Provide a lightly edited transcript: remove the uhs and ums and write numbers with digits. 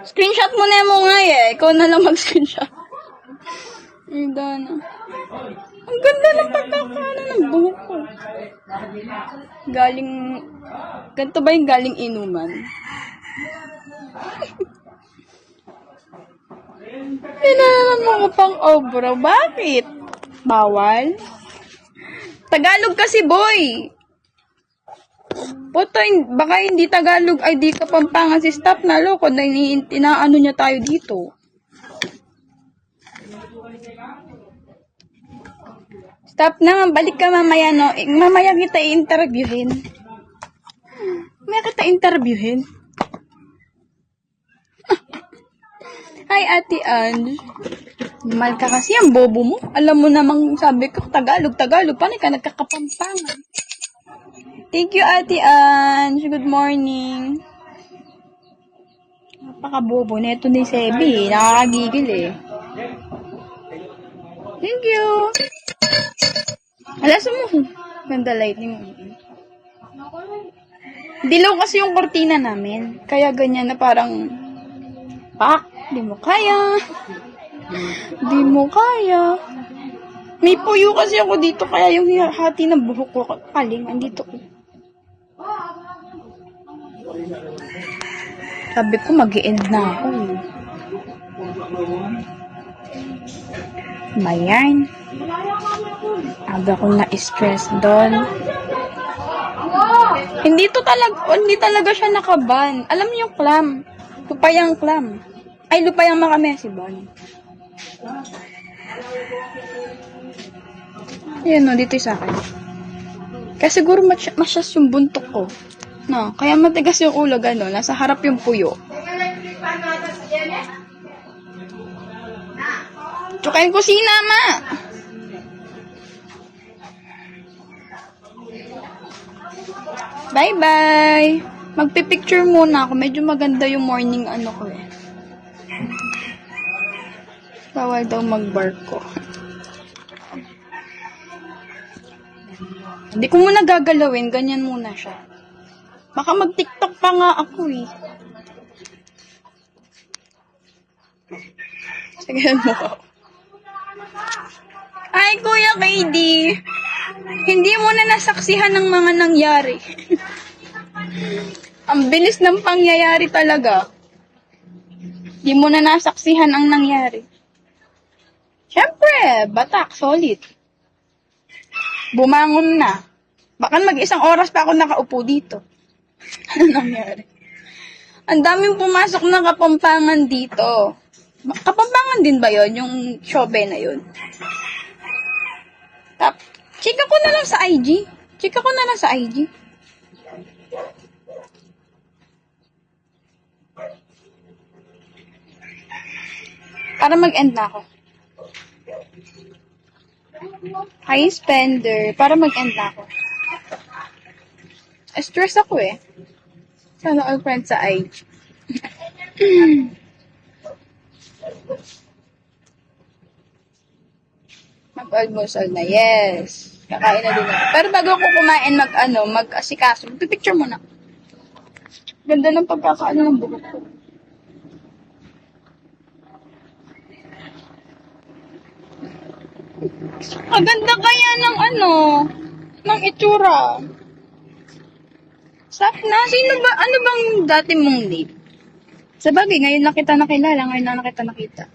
Screenshot mo na mo nga eh. Ikaw na lang mag-screenshot. Ay, Dana. Ang ganda ng pagkakano ng buhok ko. Galing... Ganito ba yung galing inuman? Pinanaman mo ko pang obra. Bakit? Bawal? Tagalog kasi, boy. Puto, baka hindi Tagalog ay di ka Pampangan si stop na loko na inaano niya tayo dito. Stop na, balik ka mamaya, no? Mamaya kita i-interviewin. Mamaya kita interviewin. Hi, Ate Ange. Mahal ka kasi ang bobo mo. Alam mo namang sabi ko, Tagalog. Paano ka nagkakapampangan? Thank you, Ate Ange. Good morning. Napaka-bobo. Neto ni Sebi. Nakakagigil eh. Thank you. Alas mo. Ganda lighting mo. Dilaw kasi yung kortina namin. Kaya ganyan na parang di mo kaya. Di mo kaya. May puyo kasi ako dito kaya yung hati ng buhok ko kaling andito ko. Sabi ko mag-i-end na ako. Bayan. Aga ko na-stress doon. Hindi talaga siya nakaban. Alam niyo yung clam. Lupayang clam. Ay, lupayang makamesibon. Ayan o, dito yung sa akin. Kaya siguro masyas yung buntok ko. No, kaya matigas yung ulo, gano'n. Nasa harap yung puyo. Tsaka yung kusina, ma! Bye-bye! Magpipicture muna ako. Medyo maganda yung morning ano ko eh. Bawal daw mag-bark ko. Hindi ko muna gagalawin. Ganyan muna siya. Baka mag-TikTok pa nga ako eh. Sige mo. Ay, Kuya KD. Hindi mo na nasaksihan ng mga nangyari. Ang bilis ng pangyayari talaga. Hindi mo na nasaksihan ang nangyari. Siyempre, batak, solid. Bumangon na. Baka mag-isang oras pa ako nakaupo dito. Ano nangyari? Ang daming pumasok na Kapampangan dito. Kapampangan din ba yon yung Shobe na yun? Chika ko na lang sa IG. Para mag-end na ako. Hi, spender. Para mag-end na ako. Stress ako eh. Sana all friends sa IG. Mag-almusal na, yes. Kakain na din ako. Pero bago ako kumain, mag-asikaso. Magpipicture muna. Ganda ng pagkakaano ng buhok ko. Ang ganda kaya ng ng itsura. Sapna, ano bang dati mong name? Sabagay, ngayon na kita nakilala, ngayon na kita nakita.